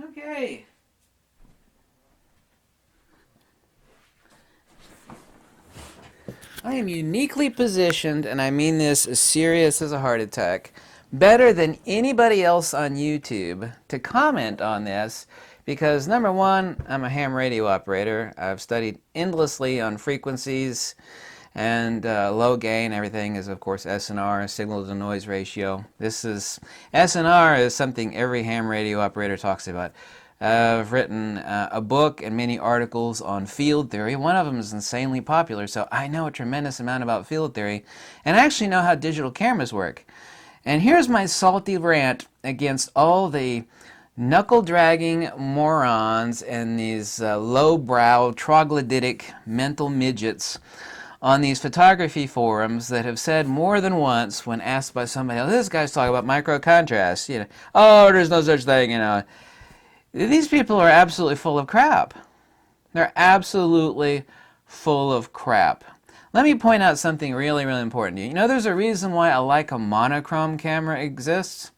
Okay. I am uniquely positioned, and I mean this as serious as a heart attack, better than anybody else on YouTube to comment on this because, number one, I'm a ham radio operator. I've studied endlessly on frequencies and low gain. Everything is, of course, SNR, signal to noise ratio. SNR is something every ham radio operator talks about. I've written a book and many articles on field theory. One of them is insanely popular, so I know a tremendous amount about field theory, and I actually know how digital cameras work. And here's my salty rant against all the knuckle-dragging morons and these low-brow, troglodytic mental midgets on these photography forums that have said more than once when asked by somebody else, this guy's talking about microcontrast, oh, there's no such thing. These people are absolutely full of crap. They're absolutely full of crap. Let me point out something really, really important to you. There's a reason why a Leica monochrome camera exists.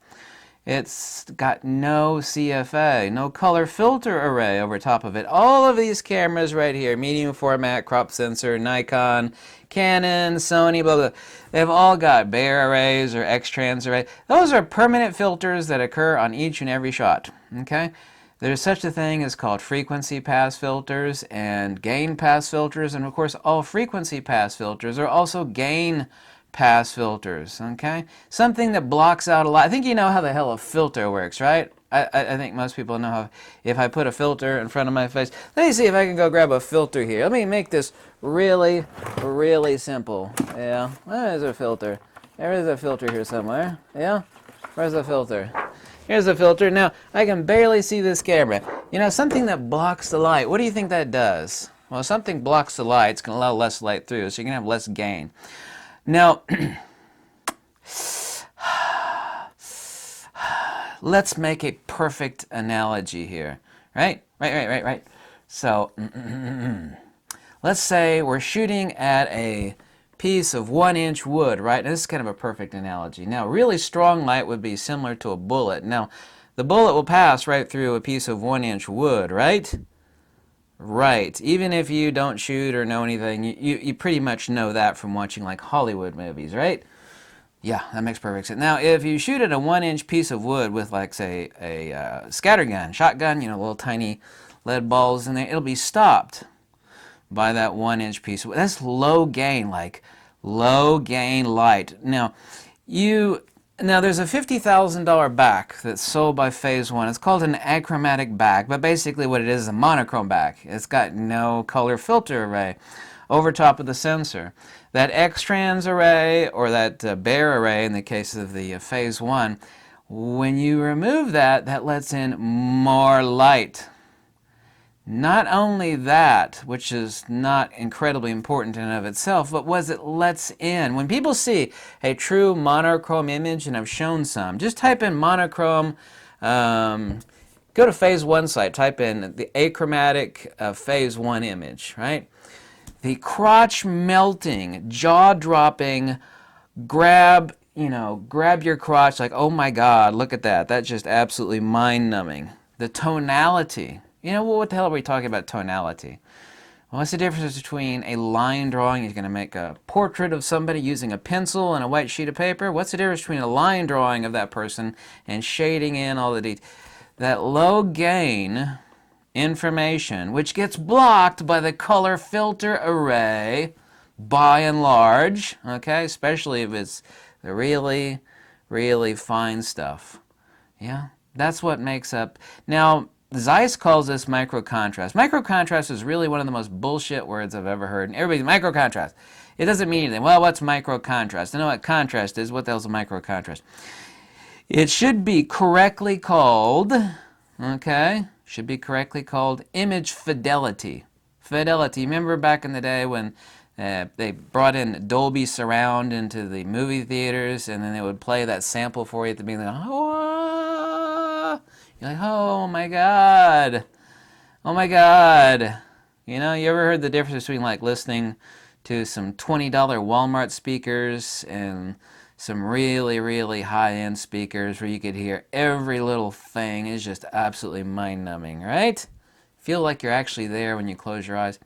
It's got no CFA, no color filter array over top of it. All of these cameras right here, medium format, crop sensor, Nikon, Canon, Sony, blah, blah, they've all got Bayer arrays or X-trans arrays. Those are permanent filters that occur on each and every shot, okay? There's such a thing as called frequency pass filters and gain pass filters, and of course all frequency pass filters are also gain pass filters, okay? Something that blocks out a lot. I think you know how the hell a filter works, right? I think most people know how, if I put a filter in front of my face. Let me see if I can go grab a filter here. Let me make this really, really simple. Yeah, where's a filter? There is a filter here somewhere. Yeah, where's the filter? Here's the filter. Now, I can barely see this camera. Something that blocks the light. What do you think that does? Well, something blocks the light. It's going to allow less light through, so you can have less gain. Now, let's make a perfect analogy here. Right? Right. So, let's say we're shooting at a piece of 1-inch wood, right? And this is kind of a perfect analogy. Now, really strong light would be similar to a bullet. Now, the bullet will pass right through a piece of 1-inch wood, right? Right. Even if you don't shoot or know anything, you pretty much know that from watching like Hollywood movies, right? Yeah, that makes perfect sense. Now, if you shoot at a 1-inch piece of wood with, like, say, a scattergun, shotgun, little tiny lead balls in there, it'll be stopped by that 1-inch piece of wood. That's low gain, like low gain light. Now, there's a $50,000 back that's sold by Phase One. It's called an achromatic back, but basically what it is a monochrome back. It's got no color filter array over top of the sensor. That X-trans array, or that Bayer array in the case of the Phase One, when you remove that, that lets in more light. Not only that, which is not incredibly important in and of itself, but what it lets in. When people see a true monochrome image, and I've shown some, just type in monochrome, go to Phase One site, type in the achromatic Phase One image, right? The crotch melting, jaw dropping, grab your crotch like, oh my God, look at that. That's just absolutely mind numbing. The tonality. What the hell are we talking about tonality? Well, what's the difference between a line drawing? You're going to make a portrait of somebody using a pencil and a white sheet of paper. What's the difference between a line drawing of that person and shading in all the details? That low gain information, which gets blocked by the color filter array, by and large, okay, especially if it's the really, really fine stuff. Yeah, that's what makes up. Now, Zeiss calls this microcontrast. Microcontrast is really one of the most bullshit words I've ever heard. And everybody's microcontrast. It doesn't mean anything. Well, what's microcontrast? I know what contrast is. What the hell's a microcontrast? It should be correctly called, okay, should be correctly called image fidelity. Fidelity. Remember back in the day when they brought in Dolby Surround into the movie theaters, and then they would play that sample for you at the beginning. Oh, you're like, oh my God. Oh my God. You ever heard the difference between like listening to some $20 Walmart speakers and some really, really high-end speakers where you could hear every little thing. Is just absolutely mind-numbing, right? Feel like you're actually there when you close your eyes.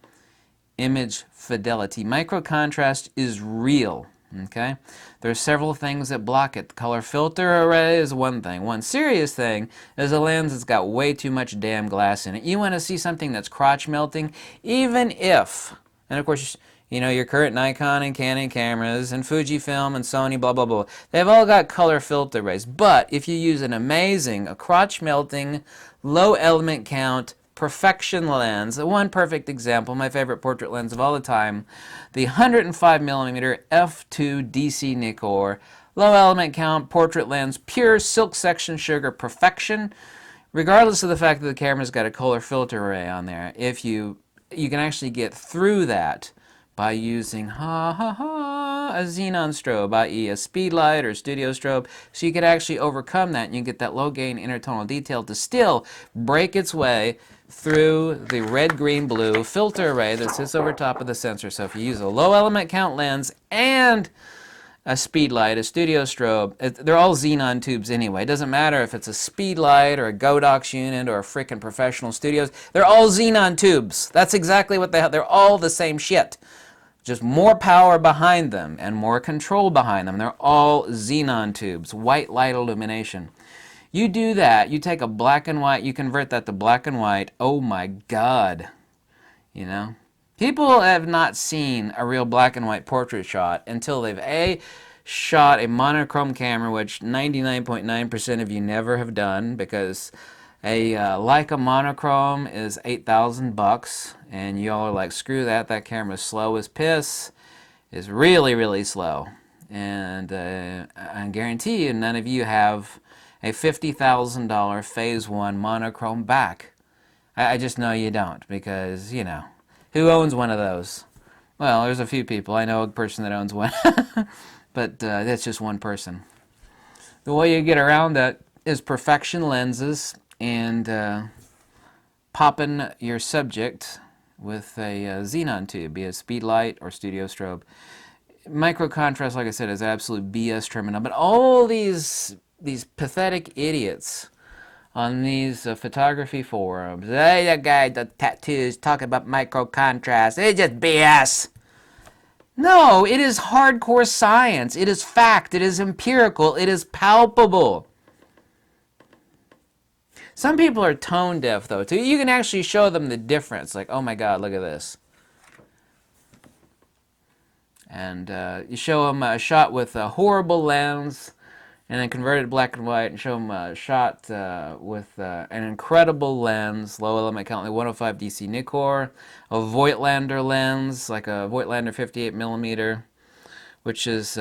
Image fidelity. Microcontrast is real. Okay, there are several things that block it. The color filter array is one thing. One serious thing is a lens that's got way too much damn glass in it. You want to see something that's crotch melting, even if, and of course, you know, your current Nikon and Canon cameras and Fujifilm and Sony, blah, blah, blah. They've all got color filter arrays. But if you use an amazing, a crotch melting, low element count, perfection lens, one perfect example, my favorite portrait lens of all the time, the 105mm f2 DC Nikkor, low element count portrait lens, pure silk section sugar perfection, regardless of the fact that the camera's got a color filter array on there. If you can actually get through that by using a xenon strobe, i.e. a speed light or studio strobe, so you could actually overcome that and you get that low gain intertonal detail to still break its way through the red, green, blue filter array that sits over top of the sensor. So if you use a low element count lens and a speed light, a studio strobe, they're all xenon tubes anyway. It doesn't matter if it's a speed light or a Godox unit or a freaking professional studios. They're all xenon tubes. That's exactly what they have. They're all the same shit. Just more power behind them and more control behind them. They're all xenon tubes, white light illumination. You do that, you take a black and white, you convert that to black and white, oh my God, you know? People have not seen a real black and white portrait shot until they've shot a monochrome camera, which 99.9% of you never have done, because a Leica monochrome is $8,000, and y'all are like, screw that, that camera's slow as piss, is really, really slow. And I guarantee you none of you have a $50,000 Phase 1 monochrome back. I just know you don't, because, you know, who owns one of those? Well, there's a few people. I know a person that owns one, but that's just one person. The way you get around that is perfection lenses and popping your subject with a xenon tube, be it a speed light or studio strobe. Microcontrast, like I said, is absolute BS terminal, but all these pathetic idiots on these photography forums, hey, that guy, the tattoos, talking about microcontrast, it's just BS. No, it is hardcore science. It is fact. It is empirical. It is palpable. Some people are tone deaf, though, too. You can actually show them the difference. Like, oh my God, look at this. And you show them a shot with a horrible lens, and then convert it to black and white, and show them a shot with an incredible lens, low element count, like 105 DC Nikkor, a Voigtlander lens, like a Voigtlander 58mm, which is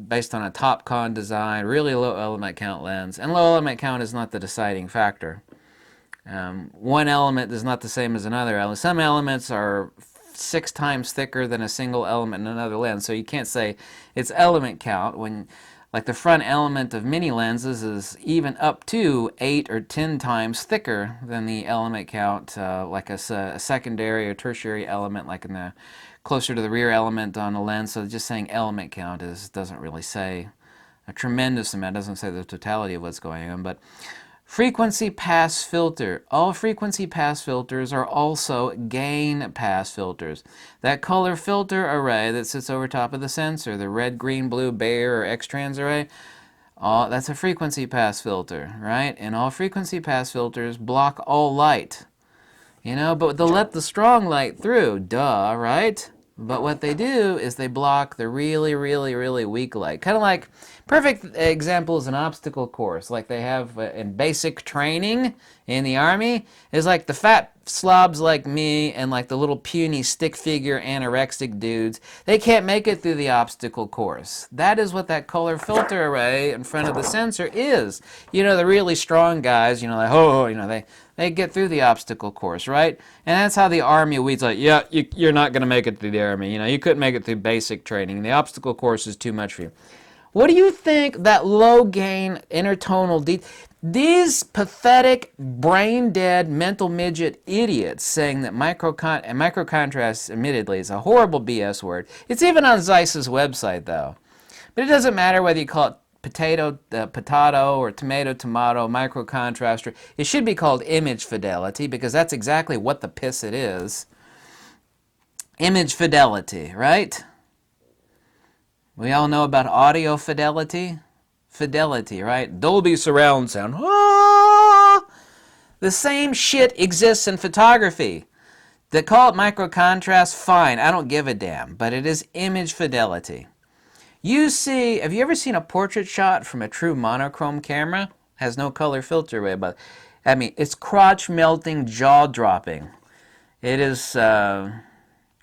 based on a Topcon design, really low element count lens. And low element count is not the deciding factor. One element is not the same as another element. Some elements are 6 times thicker than a single element in another lens, so you can't say it's element count when, like, the front element of many lenses is even up to 8 or 10 times thicker than the element count, like a secondary or tertiary element, like in the closer to the rear element on a lens. So just saying element count doesn't really say a tremendous amount. It doesn't say the totality of what's going on. But frequency pass filter. All frequency pass filters are also gain pass filters. That color filter array that sits over top of the sensor, the red, green, blue, Bayer, or X-trans array, that's a frequency pass filter, right? And all frequency pass filters block all light. You know, but they'll let the strong light through, duh, right? But what they do is they block the really, really, really weak light. Kind of like, perfect example is an obstacle course, like they have in basic training in the Army, is like the fat slobs like me and like the little puny stick figure anorexic dudes. They can't make it through the obstacle course. That is what that color filter array in front of the sensor is. You know, the really strong guys, you know, like, oh, you know, they get through the obstacle course, right? And that's how the Army weeds like, yeah, you're not going to make it through the Army. You know, you couldn't make it through basic training. The obstacle course is too much for you. What do you think that low gain intertonal these pathetic, brain-dead, mental midget idiots saying that microcontrast, admittedly, is a horrible BS word. It's even on Zeiss's website, though. But it doesn't matter whether you call it potato, potato, or tomato, tomato, microcontrast. It should be called image fidelity because that's exactly what the piss it is. Image fidelity, right? We all know about audio fidelity. Fidelity, right? Dolby surround sound. Ah! The same shit exists in photography. They call it microcontrast, fine, I don't give a damn, but it is image fidelity. You see, have you ever seen a portrait shot from a true monochrome camera? Has no color filter array, but I mean, it's crotch melting, jaw dropping. It is,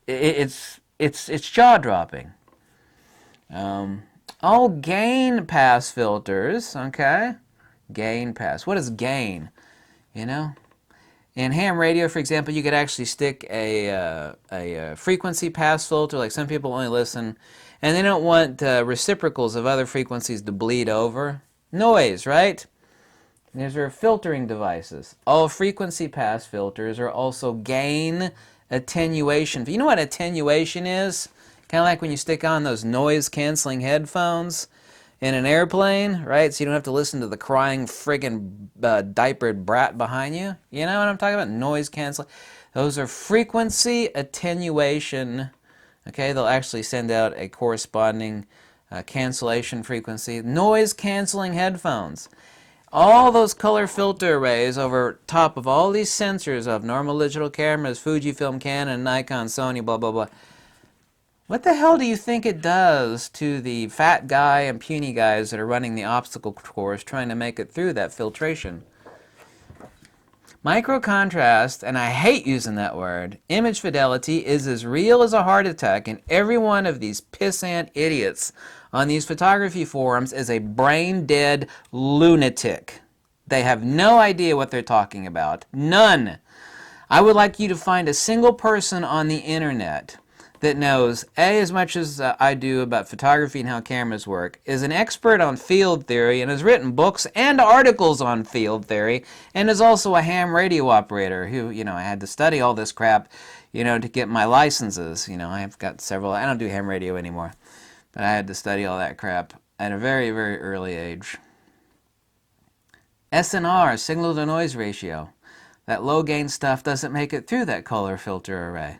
it's jaw dropping. Oh, gain pass filters, okay? Gain pass. What is gain? You know? In ham radio, for example, you could actually stick a frequency pass filter, like some people only listen, and they don't want reciprocals of other frequencies to bleed over. Noise, right? These are filtering devices. All frequency pass filters are also gain attenuation. You know what attenuation is? Kind of like when you stick on those noise-canceling headphones in an airplane, right? So you don't have to listen to the crying friggin' diapered brat behind you. You know what I'm talking about? Noise canceling. Those are frequency attenuation. Okay, they'll actually send out a corresponding cancellation frequency. Noise canceling headphones. All those color filter arrays over top of all these sensors of normal digital cameras, Fujifilm, Canon, Nikon, Sony, blah, blah, blah. What the hell do you think it does to the fat guy and puny guys that are running the obstacle course trying to make it through that filtration? Microcontrast, and I hate using that word, image fidelity is as real as a heart attack, and every one of these pissant idiots on these photography forums is a brain-dead lunatic. They have no idea what they're talking about. None. I would like you to find a single person on the internet that knows, A, as much as I do about photography and how cameras work, is an expert on field theory and has written books and articles on field theory, and is also a ham radio operator who, I had to study all this crap, to get my licenses. I've got several. I don't do ham radio anymore, but I had to study all that crap at a very, very early age. SNR, signal to noise ratio. That low gain stuff doesn't make it through that color filter array.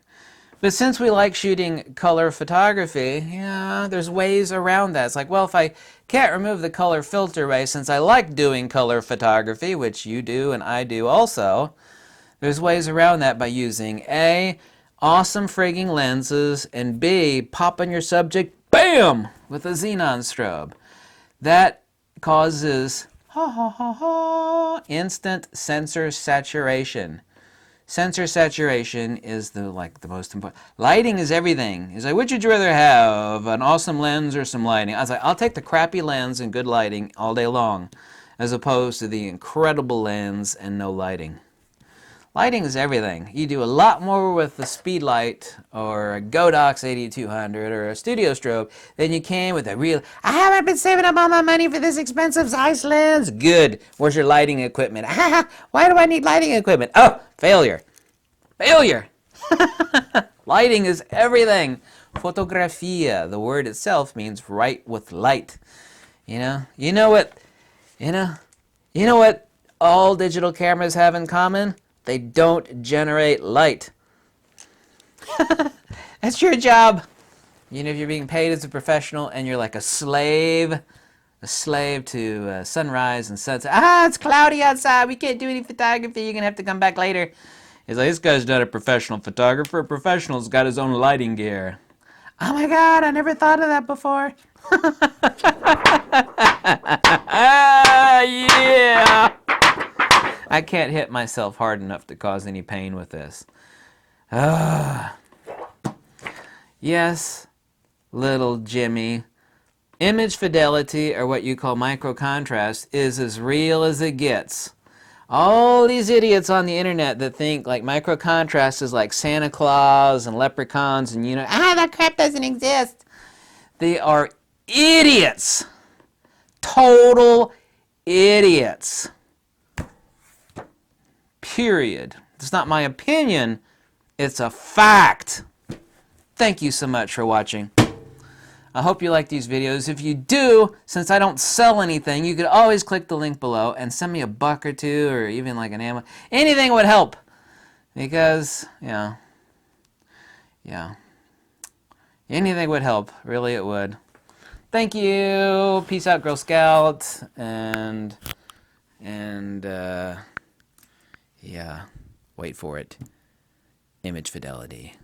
But since we like shooting color photography, there's ways around that. It's like, well, if I can't remove the color filter array, since I like doing color photography, which you do and I do also, there's ways around that by using A, awesome frigging lenses, and B, popping your subject, BAM, with a xenon strobe. That causes, instant sensor saturation. Sensor saturation is the most important. Lighting is everything. It's like, which would you rather have, an awesome lens or some lighting? I was like, I'll take the crappy lens and good lighting all day long, as opposed to the incredible lens and no lighting. Lighting is everything. You do a lot more with the speed light or a Godox 8200 or a studio strobe than you can with a real, I haven't been saving up all my money for this expensive Zeiss lens. Good. Where's your lighting equipment? Why do I need lighting equipment? Oh, failure. Failure. Lighting is everything. Fotografia, the word itself means write with light. You know what all digital cameras have in common? They don't generate light. That's your job. If you're being paid as a professional and you're like a slave to sunrise and sunset. It's cloudy outside. We can't do any photography. You're going to have to come back later. He's like, this guy's not a professional photographer. A professional's got his own lighting gear. Oh my God, I never thought of that before. Yeah. I can't hit myself hard enough to cause any pain with this. Yes, little Jimmy. Image fidelity, or what you call microcontrast, is as real as it gets. All these idiots on the internet that think like microcontrast is like Santa Claus and leprechauns and that crap doesn't exist. They are idiots. Total idiots. Period. It's not my opinion. It's a fact. Thank you so much for watching. I hope you like these videos. If you do, since I don't sell anything, you could always click the link below and send me $1 or $2 or even like an Amazon. Anything would help because, yeah, anything would help. Really, it would. Thank you. Peace out, Girl Scout. And yeah, wait for it. Image fidelity.